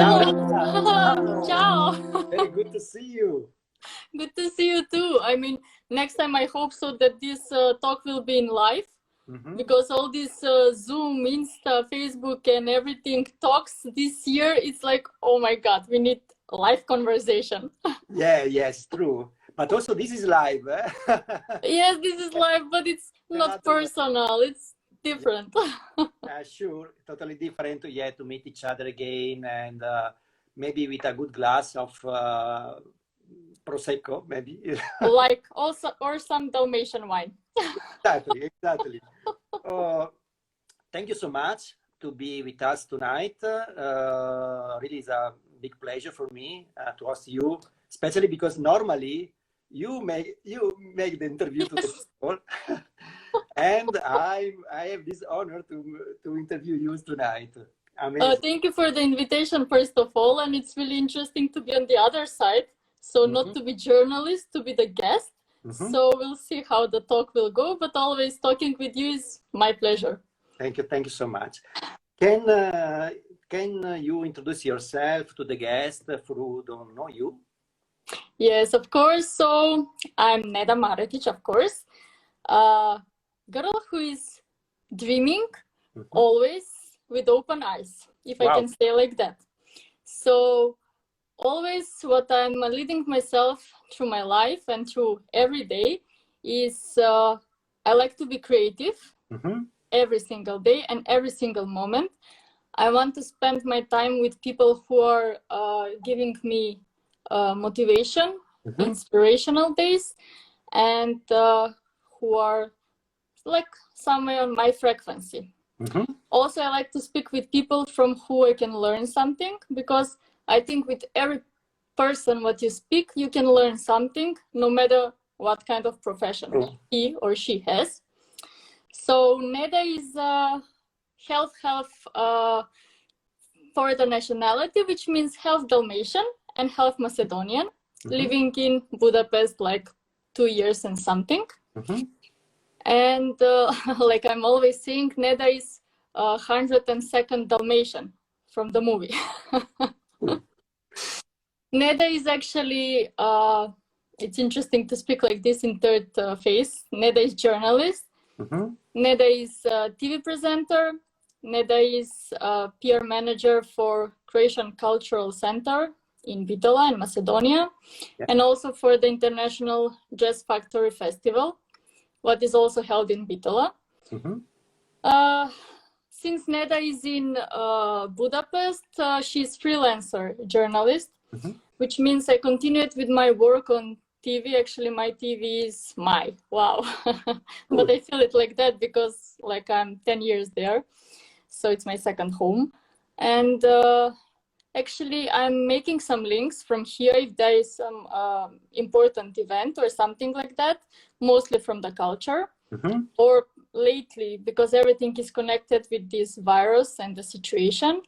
Ciao, Hello. Neda. Ciao. Ciao. Very good to see you. Good to see you too. I mean, next time I hope so that this talk will be in live, because all this Zoom, Insta, Facebook and everything talks this year, it's like, oh my God, we need live conversation. Yeah, yes, true. But also this is live. Yes, this is live, but it's not personal. It's different. Sure, totally different. Yeah, to meet each other again and maybe with a good glass of Prosecco, maybe. Like also, or some Dalmatian wine. Exactly, exactly. Thank you so much to be with us tonight. Really is a big pleasure for me to host you, especially because normally you make the interview to the people, and I have this honor to interview you tonight. Amazing. Thank you for the invitation, first of all, and it's really interesting to be on the other side. So not to be journalist, to be the guest. So we'll see how the talk will go, but always talking with you is my pleasure. Thank you so much. Can you introduce yourself to the guest who don't know you? Yes, of course. So I'm Neda Maretic, of course. Girl who is dreaming always with open eyes, if I can say like that. So always what I'm leading myself through my life and through every day is I like to be creative every single day and every single moment. I want to spend my time with people who are giving me motivation, inspirational days, and who are like somewhere on my frequency. Also, I like to speak with people from who I can learn something, because I think with every person what you speak, you can learn something, no matter what kind of profession he or she has. So Neda is half for the nationality, which means half Dalmatian and half Macedonian, living in Budapest like 2 years and something. And like I'm always saying, Neda is 102nd Dalmatian from the movie. Neda is actually, it's interesting to speak like this in third phase. Neda is journalist. Neda is a TV presenter. Neda is a PR manager for Croatian Cultural Center in Bitola in Macedonia, and also for the International Jazz Factory Festival, what is also held in Bitola. Since Neda is in Budapest, she's freelancer journalist, which means I continued with my work on TV. Actually, my TV is wow. But I feel it like that because like I'm 10 years there. So it's my second home. And actually, I'm making some links from here if there is some important event or something like that, mostly from the culture. Or lately, because everything is connected with this virus and the situation.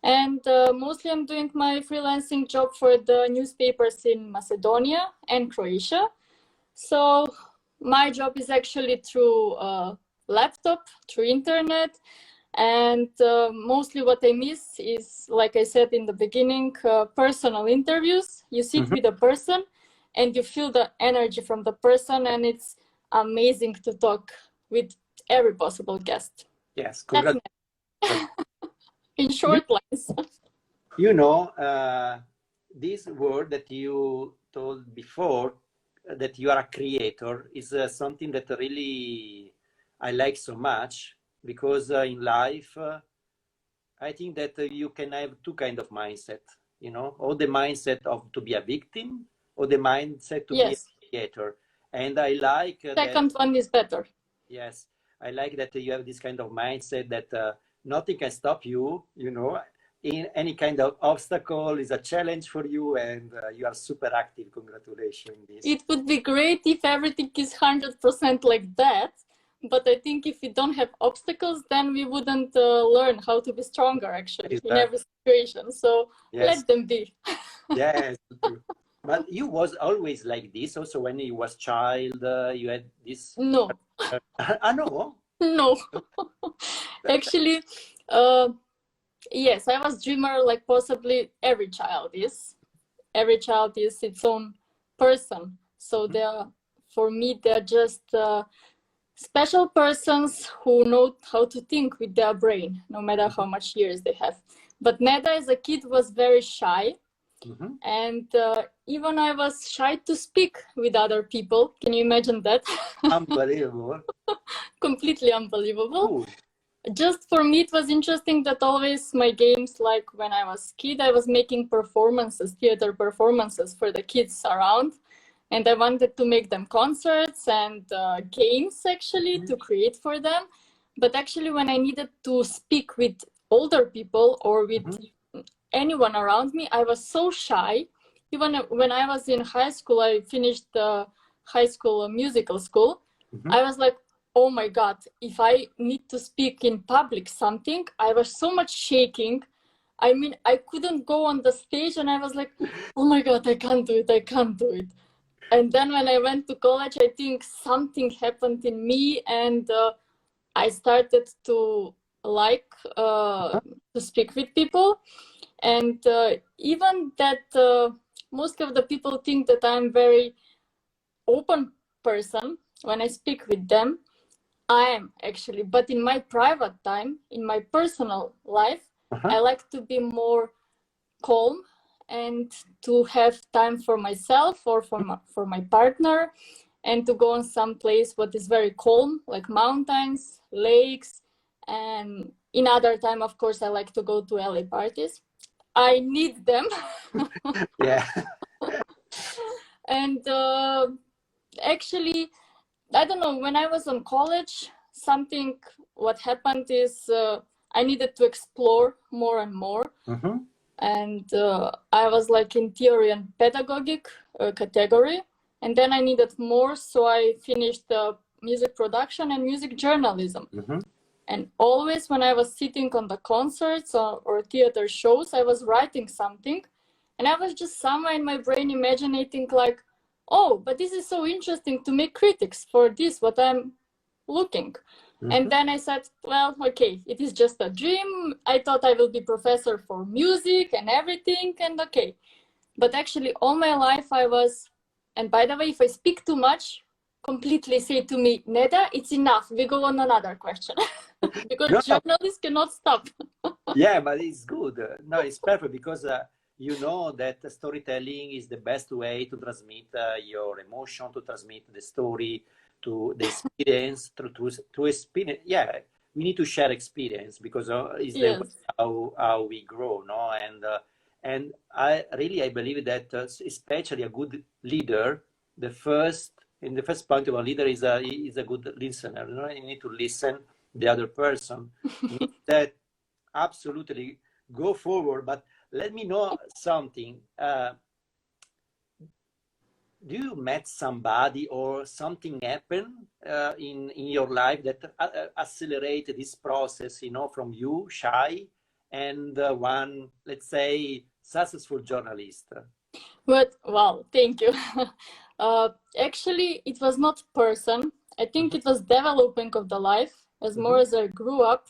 And mostly I'm doing my freelancing job for the newspapers in Macedonia and Croatia. So my job is actually through laptop, through internet. And mostly what I miss is, like I said in the beginning, personal interviews. You sit with a person and you feel the energy from the person, and it's amazing to talk with every possible guest. Yes, in short lines. You know, this word that you told before, that you are a creator, is something that really I like so much, because in life, I think that you can have two kinds of mindset, you know, or the mindset of to be a victim, or the mindset to be a creator. And I like second one is better. Yes, I like that you have this kind of mindset that nothing can stop you, you know, in any kind of obstacle is a challenge for you, and you are super active. Congratulations. It would be great if everything is 100% like that. But I think if we don't have obstacles, then we wouldn't learn how to be stronger, actually, in every situation. So let them be. Yes. But you was always like this. Also, when you was child, you had this. No. No. No. Actually, Yes, I was dreamer like possibly every child is. Every child is its own person. So for me, they're just special persons who know how to think with their brain, no matter how much years they have. But Neda as a kid was very shy. And even I was shy to speak with other people. Can you imagine that? Unbelievable. Completely unbelievable. Cool. Just for me, it was interesting that always my games, like when I was a kid, I was making performances, theater performances for the kids around. And I wanted to make them concerts and games actually to create for them. But actually when I needed to speak with older people or with anyone around me, I was so shy. Even when I was in high school, I finished the high school musical school. I was like, oh my God, if I need to speak in public something, I was so much shaking. I mean, I couldn't go on the stage and I was like, oh my God, I can't do it, I can't do it. And then when I went to college, I think something happened in me and I started to like to speak with people. And even that most of the people think that I'm very open person when I speak with them. I am actually, but in my private time, in my personal life, I like to be more calm and to have time for myself or for my partner, and to go on some place what is very calm, like mountains, lakes. And in other time, of course, I like to go to LA parties. I need them. Yeah. And actually, I don't know, when I was in college, what happened is I needed to explore more and more. And I was like in theory and pedagogic category. And then I needed more, so I finished music production and music journalism. And always when I was sitting on the concerts or theater shows, I was writing something. And I was just somewhere in my brain imagining like, oh, but this is so interesting to make critics for this, what I'm looking. And then I said, well, okay, it is just a dream. I thought I will be professor for music and everything, and okay. But actually all my life I was, and by the way, if I speak too much, completely say to me, Neda, it's enough. We go on another question. Because journalists cannot stop. Yeah, but it's good. No, it's perfect because you know that storytelling is the best way to transmit your emotion, to transmit the story, to the experience, to experience. Yeah, we need to share experience because it's the way how we grow, no? And I believe that especially a good leader, in the first point of a leader is a good listener. You know, you need to listen the other person. That absolutely go forward. But let me know something. Do you met somebody or something happened in your life that accelerated this process, you know, from you shy and one, let's say, successful journalist? But wow, thank you. Actually, it was not person. I think it was developing of the life. As more as I grew up,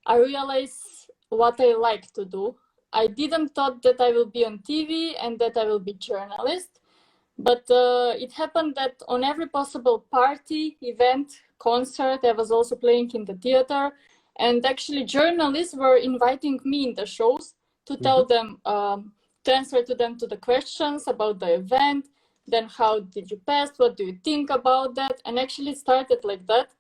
I realized what I like to do. I didn't thought that I will be on TV and that I will be journalist. But it happened that on every possible party, event, concert, I was also playing in the theater. And actually journalists were inviting me in the shows to tell them, to answer to them to the questions about the event. Then how did you pass? What do you think about that? And actually it started like that.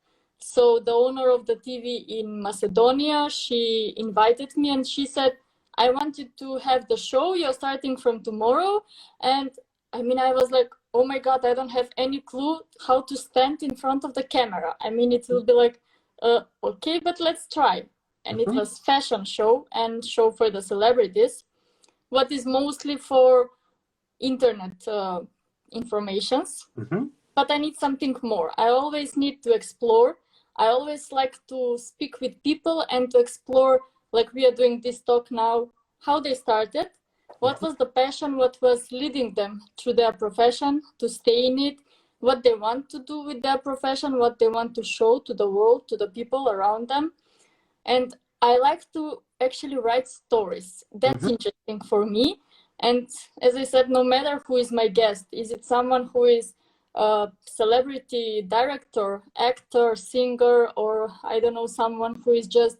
So the owner of the TV in Macedonia, she invited me and she said, I want you to have the show. You're starting from tomorrow. And I mean, I was like, oh my God, I don't have any clue how to stand in front of the camera. I mean, it will be like, okay, but let's try. And it was fashion show and show for the celebrities, what is mostly for internet informations. But I need something more. I always need to explore. I always like to speak with people and to explore, like we are doing this talk now, how they started. What was the passion, what was leading them through their profession to stay in it, what they want to do with their profession, what they want to show to the world, to the people around them. And I like to actually write stories. That's interesting for me. And as I said, no matter who is my guest, is it someone who is a celebrity, director, actor, singer, or I don't know, someone who is just,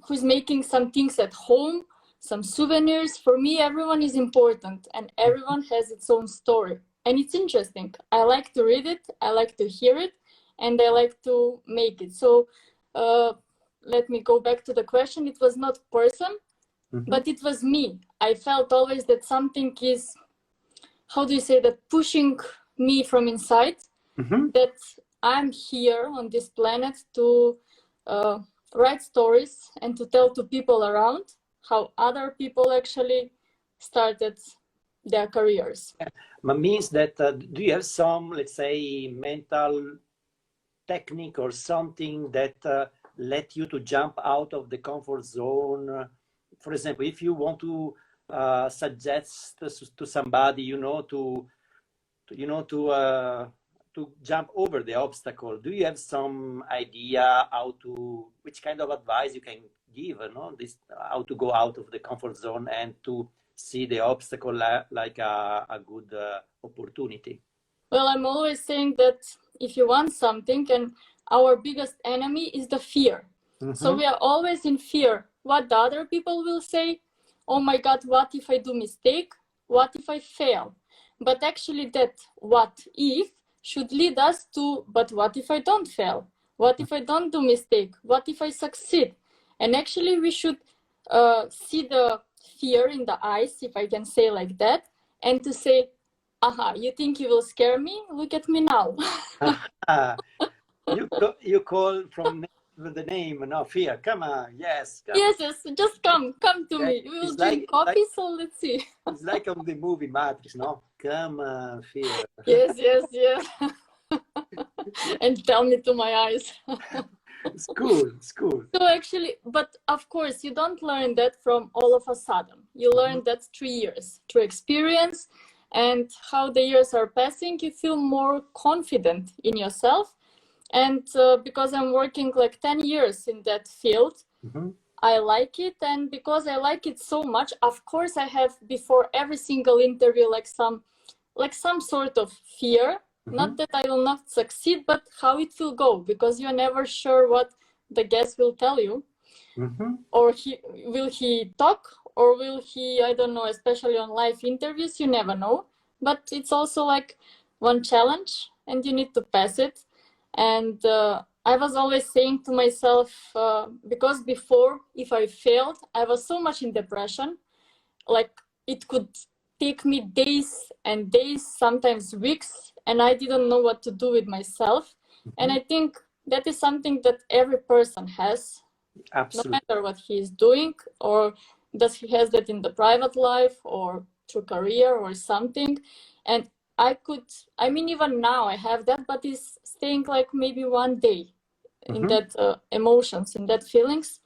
who's making some things at home, some souvenirs. For me, everyone is important and everyone has its own story. And it's interesting. I like to read it, I like to hear it, and I like to make it. So let me go back to the question. It was not person, but it was me. I felt always that something is, how do you say that, pushing me from inside, that I'm here on this planet to write stories and to tell to people around how other people actually started their careers. But means that, do you have some, let's say, mental technique or something that let you to jump out of the comfort zone? For example, if you want to suggest to somebody, to jump over the obstacle, do you have some idea which kind of advice you can give, how to go out of the comfort zone and to see the obstacle like a good opportunity? Well, I'm always saying that if you want something, and our biggest enemy is the fear. So we are always in fear. What the other people will say? Oh my God, what if I do mistake? What if I fail? But actually that what if should lead us to, but what if I don't fail? What if I don't do mistake? What if I succeed? And actually we should see the fear in the eyes, if I can say like that, and to say, aha, you think you will scare me? Look at me now. You call from the name, no fear. Come on, yes. Come. Yes, just come to me. We will drink coffee, so let's see. It's like on the movie Matrix, no? Come on, fear. Yes. And tell me to my eyes. It's cool. So actually, but of course, you don't learn that from all of a sudden. You learn that 3 years, through experience, and how the years are passing, you feel more confident in yourself. And because I'm working like 10 years in that field, I like it. And because I like it so much, of course, I have before every single interview like some sort of fear. Not that I will not succeed, but how it will go, because you're never sure what the guest will tell you. Or will he talk, or will he, I don't know, especially on live interviews, you never know. But it's also like one challenge and you need to pass it. And I was always saying to myself, because before, if I failed, I was so much in depression, like it could take me days and days, sometimes weeks, and I didn't know what to do with myself. And I think that is something that every person has. Absolutely. No matter what he is doing, or does he has that in the private life or through career or something. And even now I have that, but it's staying like maybe one day in that emotions, in that feelings.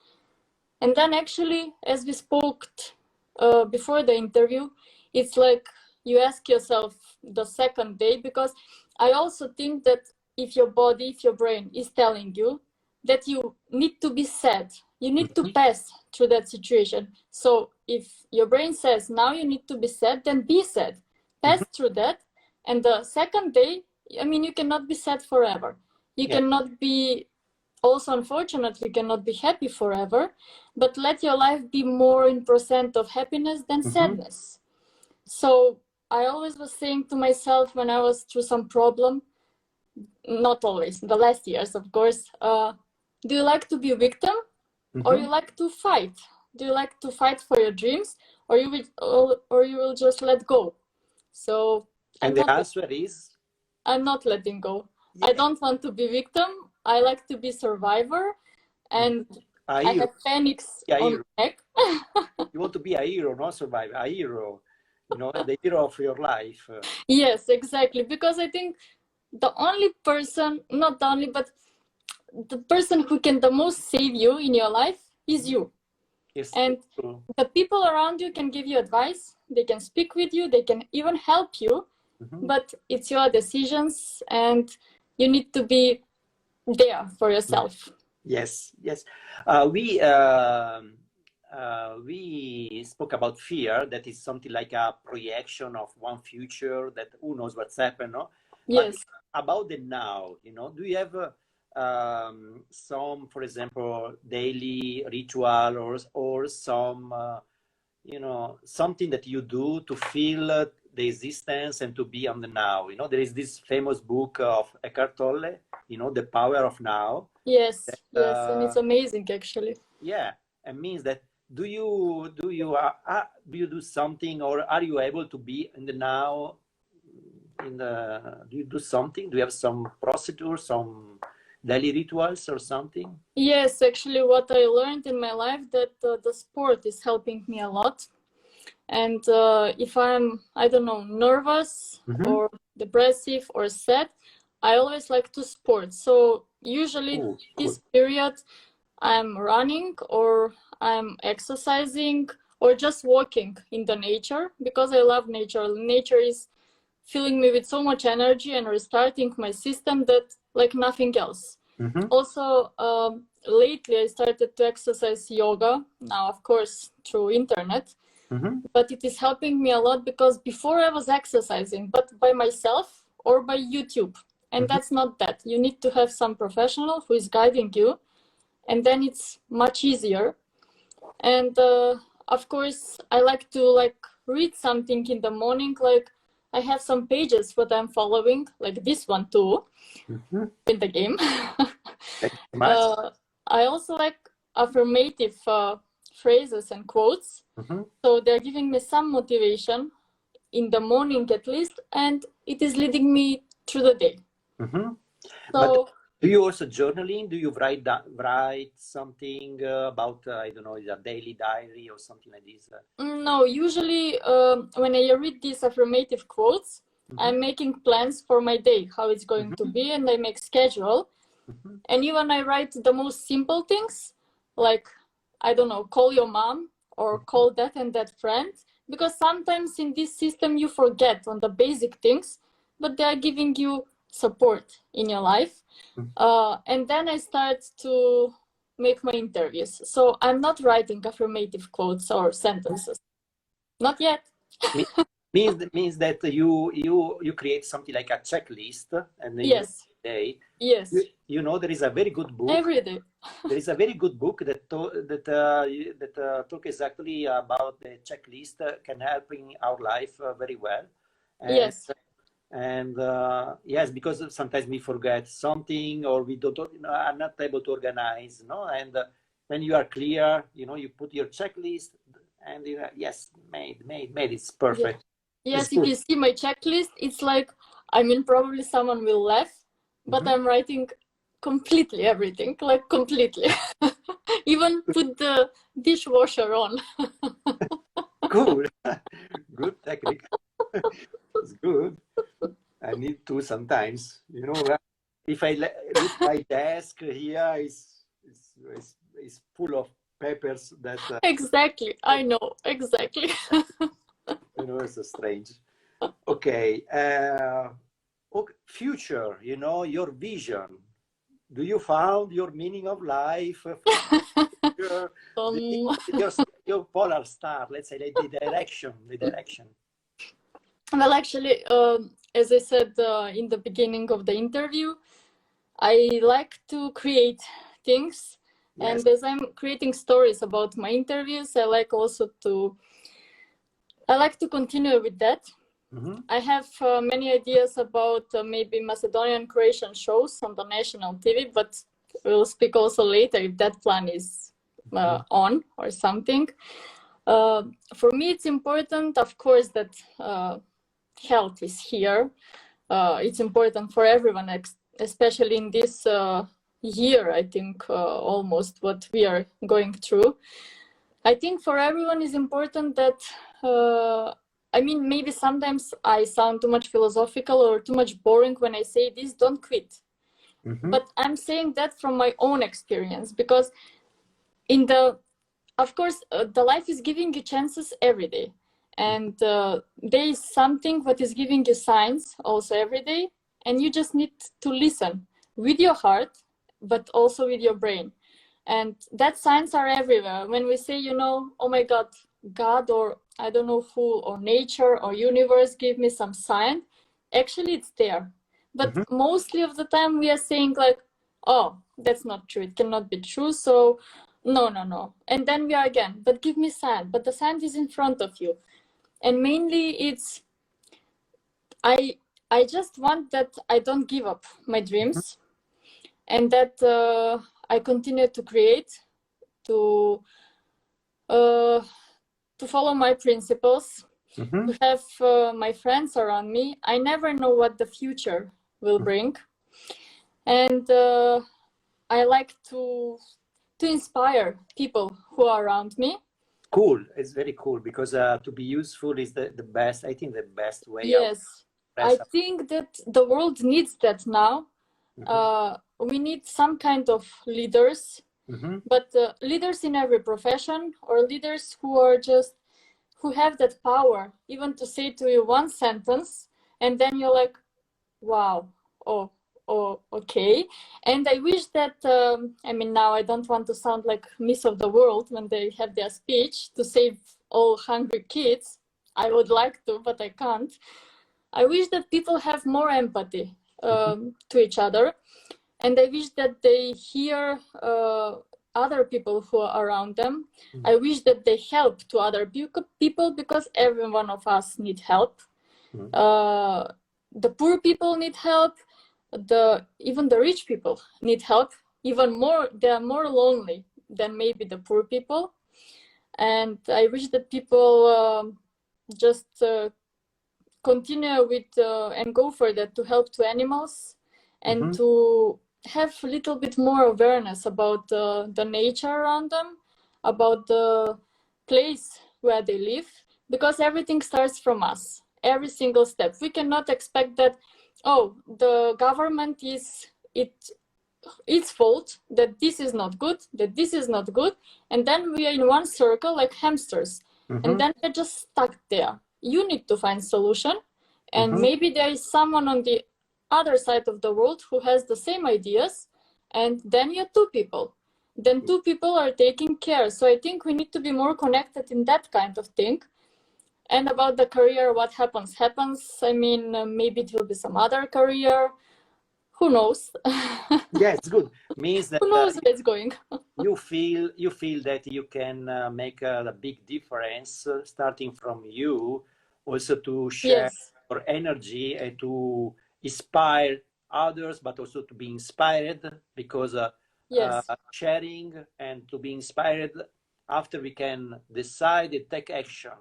And then actually, as we spoke before the interview, it's like you ask yourself the second day, because I also think that if your brain is telling you that you need to be sad, you need to pass through that situation. So if your brain says now you need to be sad, then be sad, pass through that. And the second day, you cannot be sad forever. You cannot be, also unfortunately, cannot be happy forever, but let your life be more in % of happiness than sadness. So I always was saying to myself when I was through some problem, not always, the last years, of course, do you like to be a victim or you like to fight? Do you like to fight for your dreams, or you will just let go? So and the answer is, I'm not letting go. I don't want to be victim. I like to be survivor, and I have phoenix on my neck. You want to be a hero, not survivor, a hero. The hero of your life. Yes, exactly. Because I think the only person, not the only, but the person who can the most save you in your life is you. Yes, and the people around you can give you advice. They can speak with you. They can even help you. But it's your decisions, and you need to be there for yourself. Yes, yes. We spoke about fear, that is something like a projection of one future that who knows what's happened, no? But Yes. about the now, do you have some, for example, daily ritual or some, something that you do to feel the existence and to be on the now? There is this famous book of Eckhart Tolle, The Power of Now. Yes, That, yes, and it's amazing actually. yeah, it means that do you do something, or are you able to be in the now? Do you do something? Do you have some procedure, some daily rituals or something? Yes, actually, what I learned in my life that the sport is helping me a lot. And if I'm, I don't know, nervous or depressive or sad, I always like to sport. So usually this period, I'm running or I'm exercising or just walking in the nature because I love nature. Nature is filling me with so much energy and restarting my system that like nothing else. Also, lately I started to exercise yoga, now of course through internet, but it is helping me a lot because before I was exercising, but by myself or by YouTube. And that's not that. You need to have some professional who is guiding you, and then it's much easier. And of course, I like to read something in the morning. Like I have some pages what I'm following, like this one too, in the game. I also like affirmative phrases and quotes. So they're giving me some motivation in the morning at least, and it is leading me through the day. But do you also journaling? Do you write something about, I don't know, a daily diary or something like this? No, usually when I read these affirmative quotes, I'm making plans for my day, how it's going to be, and I make schedule. And even I write the most simple things, like, I don't know, call your mom or call that and that friend, because sometimes in this system you forget on the basic things, but they are giving you support in your life. And then I start to make my interviews. So I'm not writing affirmative quotes or sentences. Not yet. means that you create something like a checklist, and then yes. Day. Yes. There is a very good book. Every day. There is a very good book that talk exactly about the checklist, can help in our life very well. And, yes. And yes, because sometimes we forget something, or we are not able to organize, no? And when you are clear, you put your checklist, and yes, made, it's perfect. Yes, if you see my checklist, it's like, I mean, probably someone will laugh, but I'm writing completely everything, like completely. Even put the dishwasher on. Cool. Good technique. It's good. I need to sometimes, if I look at my desk here, is full of papers that exactly, I know, exactly. It's so strange. Okay. Future, your vision. Do you found your meaning of life? Your polar star, let's say, like the direction. Well, actually, as I said in the beginning of the interview, I like to create things. Yes. And as I'm creating stories about my interviews, I like to continue with that. I have many ideas about maybe Macedonian Croatian shows on the national TV, but we'll speak also later if that plan is on or something. For me, it's important, of course, that health is here. It's important for everyone, especially in this year, I think, almost what we are going through. I think for everyone is important that I mean, maybe sometimes I sound too much philosophical or too much boring when I say this, don't quit. But I'm saying that from my own experience, because of course, the life is giving you chances every day. And there is something what is giving you signs also every day. And you just need to listen with your heart, but also with your brain. And that signs are everywhere. When we say, you know, oh my God, God, or I don't know who, or nature or universe give me some sign, actually it's there. But mostly of the time we are saying like, oh, that's not true, it cannot be true, so no. And then we are again, but give me sign, but the sign is in front of you. And mainly it's, I just want that I don't give up my dreams, and that I continue to create, to follow my principles, to have my friends around me. I never know what the future will bring, and I like to inspire people who are around me. Cool. It's very cool, because to be useful is the best, I think, the best way. Yes, I think that the world needs that now. We need some kind of leaders, but leaders in every profession, or leaders who have that power, even to say to you one sentence, and then you're like, wow, oh, okay. And I wish that, I mean, now I don't want to sound like Miss of the World when they have their speech to save all hungry kids. I would like to, but I can't. I wish that people have more empathy to each other. And I wish that they hear other people who are around them. I wish that they help to other people, because every one of us need help. The poor people need help. Even the rich people need help. Even more, they are more lonely than maybe the poor people. And I wish that people just continue with and go for that, to help to animals, and to have a little bit more awareness about the nature around them, about the place where they live, because everything starts from us, every single step. We cannot expect that, oh, the government is its fault, that this is not good, that this is not good, and then we are in one circle like hamsters, and then we're just stuck there. You need to find solution, and maybe there is someone on the other side of the world who has the same ideas, and then you're two people. Then two people are taking care. So I think we need to be more connected in that kind of thing. And about the career, what happens. I mean, maybe it will be some other career. Who knows? Yeah, it's good. Means that who knows where it's going. you feel that you can make a big difference, starting from you, also to share your energy and to inspire others, but also to be inspired, because sharing and to be inspired, after we can decide and take action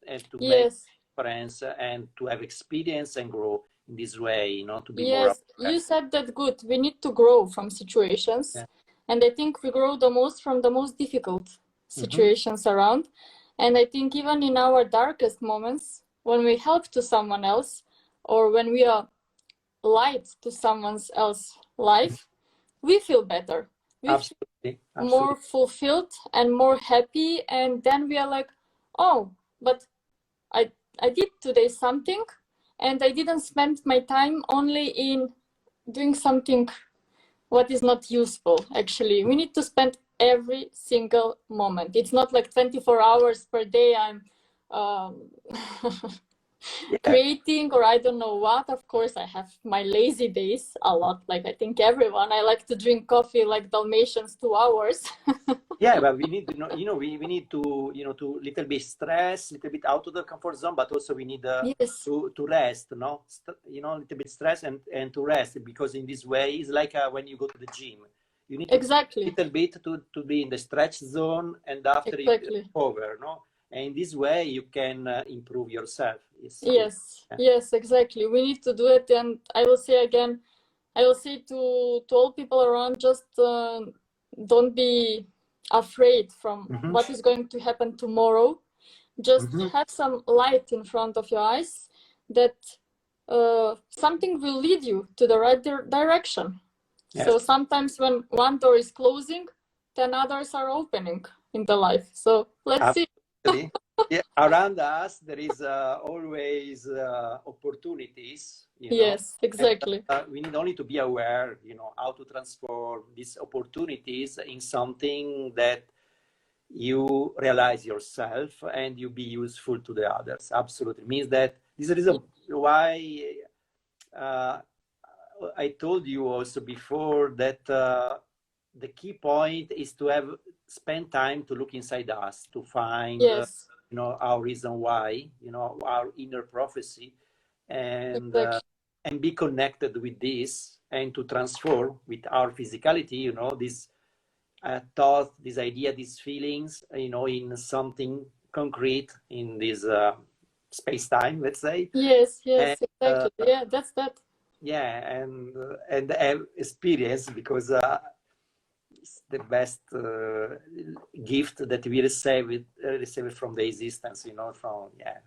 and to make difference and to have experience and grow in this way, you know, to be more. You said that good. We need to grow from situations, and I think we grow the most from the most difficult situations around. And I think even in our darkest moments, when we help to someone else, or when we are light to someone else's life, we feel better. We feel more fulfilled and more happy, and then we are like, oh, but I did today something, and I didn't spend my time only in doing something what is not useful. Actually, we need to spend every single moment. It's not like 24 hours per day I'm creating, or I don't know what. Of course, I have my lazy days a lot, like I think everyone. I like to drink coffee like Dalmatians 2 hours. Yeah, but we need to know, we need to, to little bit stress, little bit out of the comfort zone, but also we need to rest, no? Little bit stress and to rest, because in this way, it's like when you go to the gym. You need to little bit to be in the stretch zone, and after you recover, no? And in this way, you can improve yourself. Yes, exactly. We need to do it. And I will say again, I will say to all people around, just don't be afraid from what is going to happen tomorrow. Just have some light in front of your eyes, that something will lead you to the right direction. So sometimes when one door is closing, then others are opening in the life. So let's see. Yeah, around us there is always opportunities, you know. Yes, exactly. And, we need only to be aware, you know, how to transform these opportunities in something that you realize yourself and you be useful to the others. Absolutely means that this is the reason why I told you also before that the key point is to have spend time to look inside us to find Yes, you know, our reason why, you know, our inner prophecy, exactly. and be connected with this and to transform with our physicality, you know, this thought, this idea, these feelings, you know, in something concrete in this space time, let's say. Yes, And yes, exactly. Yeah, that's that. yeah, and have experience, because it's the best gift that we receive from the existence, you know, from, yeah,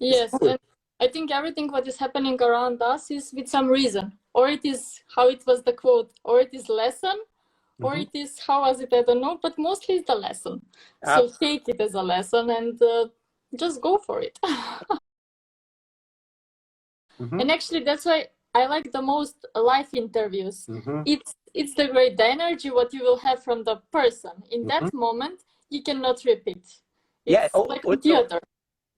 it's Yes, cool. and I think everything what is happening around us is with some reason, or it is how it was the quote, or it is lesson, or it is how was it, I don't know, but mostly it's the lesson. So take it as a lesson and just go for it. And actually, that's why I like the most live interviews. It's the great the energy what you will have from the person in that moment. You cannot repeat. Yeah, It's like also theater.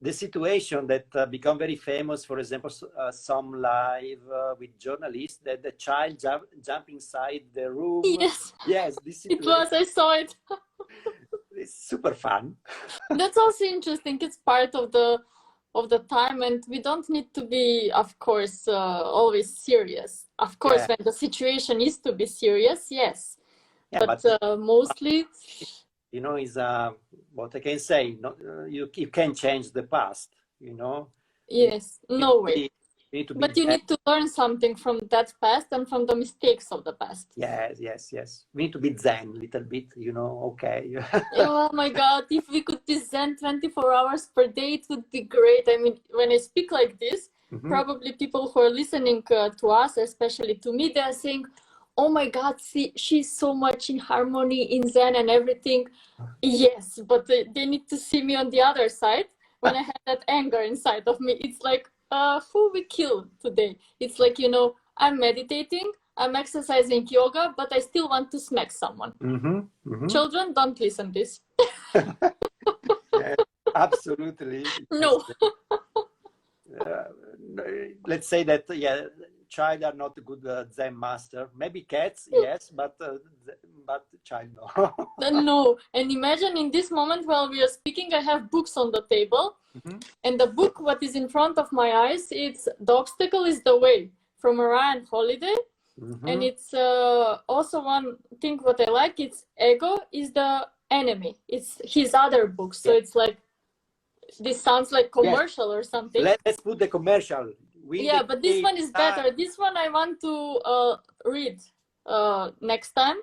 the situation that become very famous, for example, some live with journalists, that the child jump inside the room. Yes, Yes, this it situation was. I saw it. is super fun. That's also interesting. It's part of the time, and we don't need to be, of course, always serious. Of course, Yeah, when the situation is to be serious, yes. yeah, But but mostly, you know, is what I can say. No, you can change the past. You know, you yes, no way. you need to be But you there. need to learn something from that past and from the mistakes of the past. Yes, yes, yes. We need to be zen a little bit. You know, okay. Oh my God, if we could be Zen 24 hours per day, it would be great. I mean, when I speak like this, probably people who are listening to us, especially to me, they are saying, oh my God, see, she's so much in harmony, in Zen and everything. Yes, but they need to see me on the other side when I have that anger inside of me. It's like, who we kill today? It's like, you know, I'm meditating, I'm exercising yoga, but I still want to smack someone. Children, don't listen this. Yeah, absolutely. No. Let's say that, yeah, child are not a good Zen master. Maybe cats, yes, but child no. No. And imagine in this moment while we are speaking, I have books on the table, and the book what is in front of my eyes, it's The Obstacle is the Way from Ryan Holiday. And it's also one thing what I like, it's Ego is the Enemy. It's his other book. So it's like, this sounds like commercial or something. Let's put the commercial. Yeah, but this one is better. This one I want to read next time,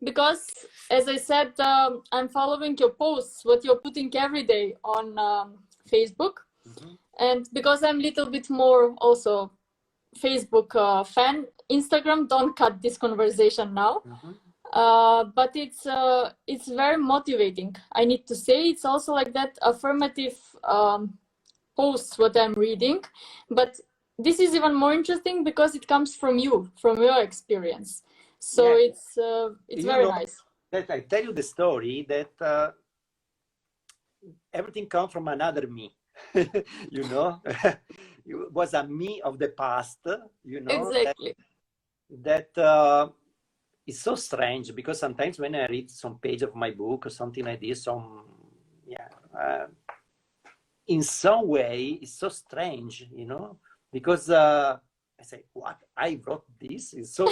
because as I said, I'm following your posts, what you're putting every day on Facebook. And because I'm a little bit more also Facebook fan, Instagram, don't cut this conversation now. But it's very motivating. I need to say, it's also like that affirmative posts what I'm reading, but this is even more interesting because it comes from you, from your experience. So it's very nice. That I tell you the story that everything comes from another me. You know, it was a me of the past. You know, exactly. That is so strange, because sometimes when I read some page of my book or something like this, in some way it's so strange, you know, because I say, what, I wrote this? It's so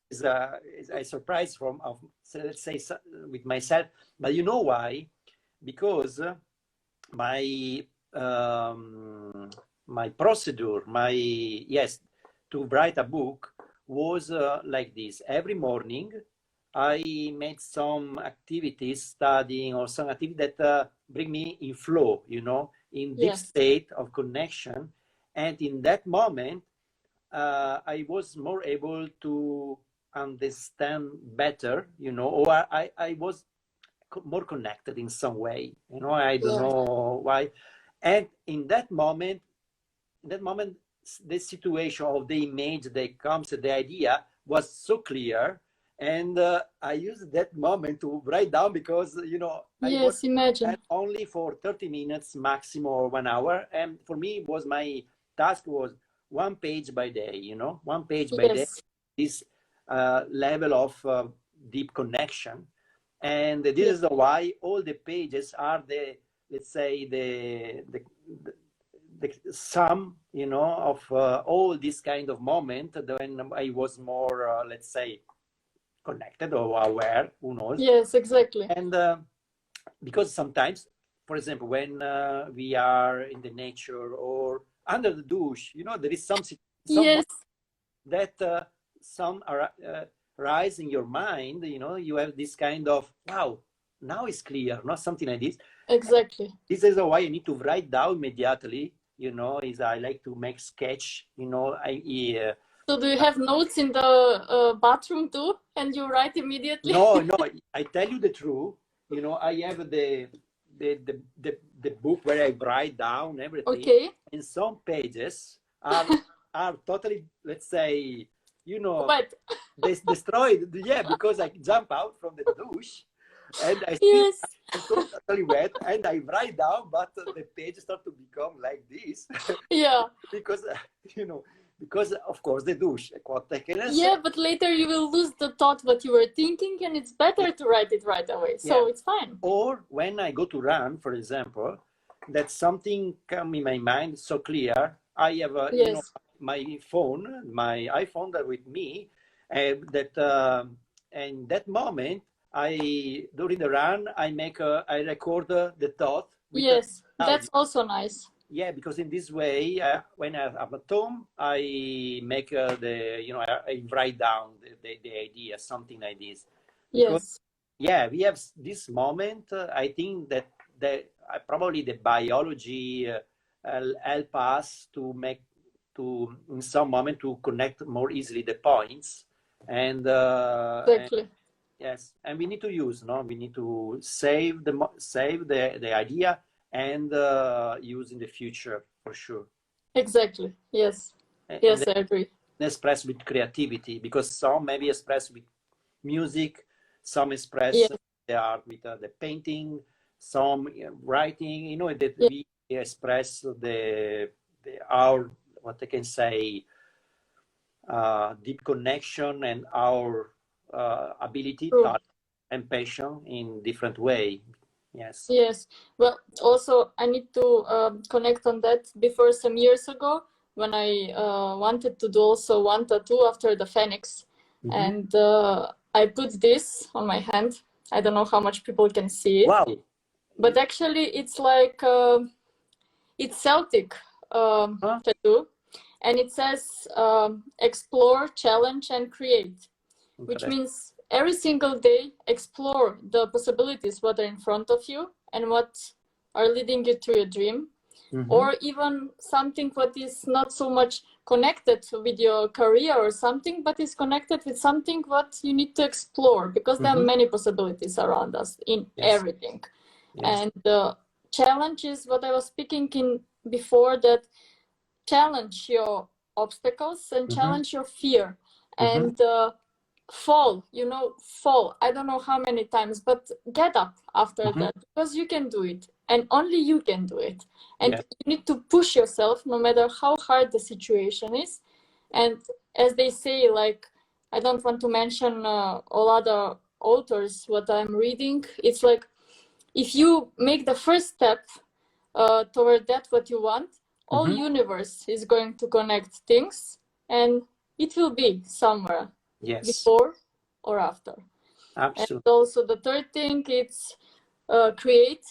is a surprise from of, so let's say, with myself. But you know why? Because my my procedure, to write a book was like this. Every morning I made some activities, studying, or some activity that bring me in flow, you know, in deep state of connection. And in that moment, I was more able to understand better, you know, or I was more connected in some way. You know, I don't know why. And in that moment, the situation of the image that comes, the idea was so clear. And I used that moment to write down because, you know, I was only for 30 minutes maximum or 1 hour. And for me, my task was 1 page by day, you know, 1 page by day, this level of deep connection. And this is why all the pages are let's say, the sum, you know, of all this kind of moment when I was more, let's say, connected or aware, who knows. Yes, exactly. And because sometimes, for example, when we are in the nature or under the douche, you know, there is some that some rise in your mind, you know, you have this kind of, wow, now it's clear, not something like this. Exactly. This is why I need to write down immediately, you know, I like to make sketch, you know. So do you have notes in the bathroom too, and you write immediately? No, I tell you the truth. You know, I have the book where I write down everything. Okay. And some pages are totally, let's say, you know, destroyed. Yeah, because I jump out from the douche and I see I'm totally wet, and I write down, but the pages start to become like this. Yeah. Because you know. Because of course the douche. But later you will lose the thought what you were thinking, and it's better to write it right away. So it's fine. Or when I go to run, for example, that something come in my mind so clear. I have you know, my iPhone that with me, that in that moment during the run I record the thought. That's also nice. Yeah, because in this way, when I'm at home, I make I write down the idea, something like this. Because, we have this moment. I think that probably the biology help us in some moment to connect more easily the points, and exactly. And we need to use, we need to save the idea and use in the future for sure. Exactly. Yes. Yes, I agree. Express with creativity, because some maybe express with music, some express the art with the painting, some writing. You know, that we express our, what I can say, deep connection and our ability, talent, and passion in different way. Yes. Well, also I need to connect on that. Before some years ago, when I wanted to do also one tattoo after the phoenix, and I put this on my hand. I don't know how much people can see it. Wow. But actually, it's like it's Celtic tattoo, and it says explore, challenge, and create, which means every single day explore the possibilities what are in front of you and what are leading you to your dream, or even something what is not so much connected with your career or something, but is connected with something what you need to explore, because there are many possibilities around us in everything. And the challenge is what I was speaking in before, that challenge your obstacles and challenge your fear, and fall, I don't know how many times, but get up after that, because you can do it, and only you can do it. And you need to push yourself no matter how hard the situation is. And as they say, like, I don't want to mention all other authors what I'm reading, it's like, if you make the first step toward that what you want, all universe is going to connect things, and it will be somewhere before or after. Absolutely. And also the third thing, it's create.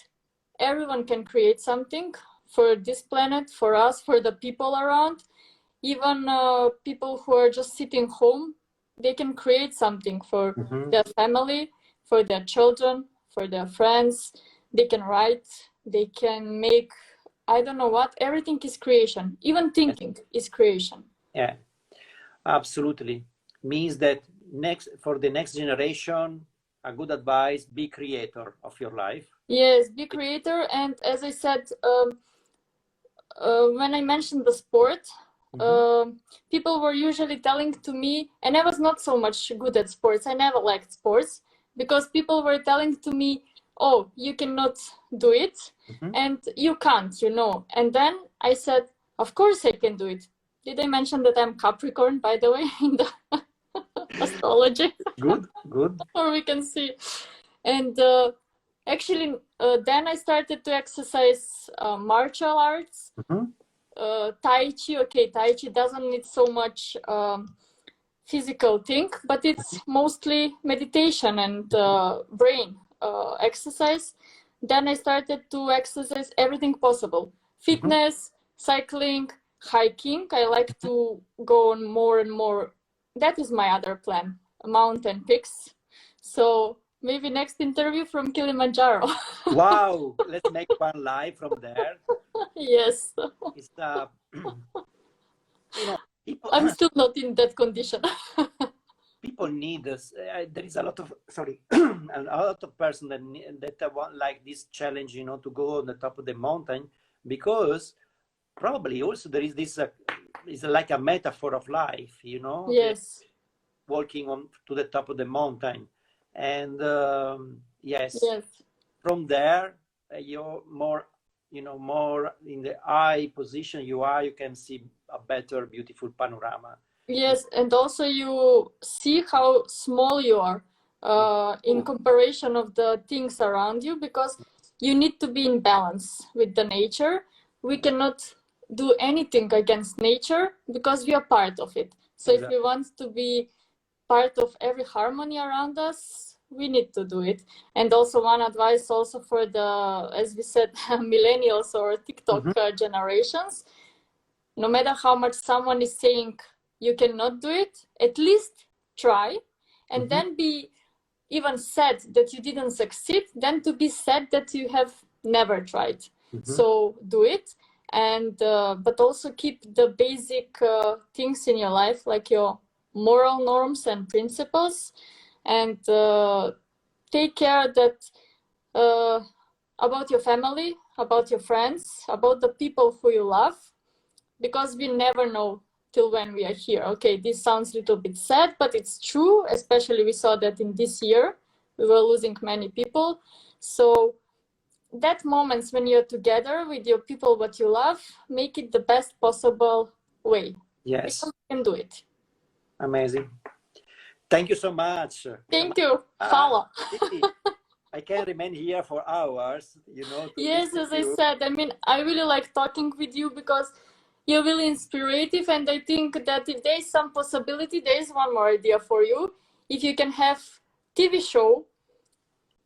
Everyone can create something for this planet, for us, for the people around. Even people who are just sitting home, they can create something for their family, for their children, for their friends. They can write, they can make, I don't know what, everything is creation. Even thinking is creation. Yeah, absolutely. Means that for the next generation, a good advice, be creator of your life. Yes, be creator. And as I said, when I mentioned the sport, people were usually telling to me, and I was not so much good at sports. I never liked sports because people were telling to me, oh, you cannot do it and you can't, you know. And then I said, of course I can do it. Did I mention that I'm Capricorn, by the way, in the astrology? Good, good. Or we can see. And actually, then I started to exercise martial arts. Tai Chi, okay, Tai Chi doesn't need so much physical thing, but it's mostly meditation and brain exercise. Then I started to exercise everything possible. Fitness, cycling, hiking. I like to go on more and more. That is my other plan, mountain peaks. So maybe next interview from Kilimanjaro. Wow, let's make one live from there. Yes. It's you know, people, I'm still not in that condition. people need this. There is a lot of a lot of person that want like this challenge, you know, to go on the top of the mountain, because probably also there is this is like a metaphor of life, you know. Yes. Walking on to the top of the mountain, and yes, from there you're more, you know, more in the eye position you can see a better, beautiful panorama. Yes, and also you see how small you are in comparison of the things around you, because you need to be in balance with the nature. We cannot do anything against nature because we are part of it. So if we want to be part of every harmony around us, we need to do it. And also one advice also for the, as we said, millennials or TikTok generations, no matter how much someone is saying you cannot do it, at least try, and then be even sad that you didn't succeed, then to be sad that you have never tried. So do it, and but also keep the basic things in your life, like your moral norms and principles, and take care that about your family, about your friends, about the people who you love, because we never know till when we are here. Okay, this sounds a little bit sad, but it's true. Especially we saw that in this year, we were losing many people. So that moments when you're together with your people, what you love, make it the best possible way. Yes. You can do it. Amazing. Thank you so much. Thank you. Follow. I can remain here for hours, you know. Yes, as I said, I mean, I really like talking with you because you're really inspirative, and I think that if there is some possibility, there is one more idea for you. If you can have TV show,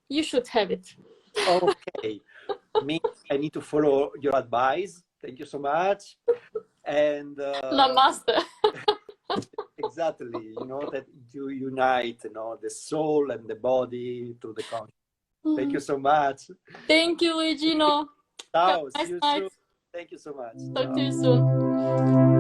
you should have it. Okay. I need to follow your advice. Thank you so much. And Namaste. Exactly, you know, that you unite, you know, the soul and the body through the conscious. Thank you so much. Thank you, Luigino. Ciao. See you soon. Thank you so much. Talk to you soon.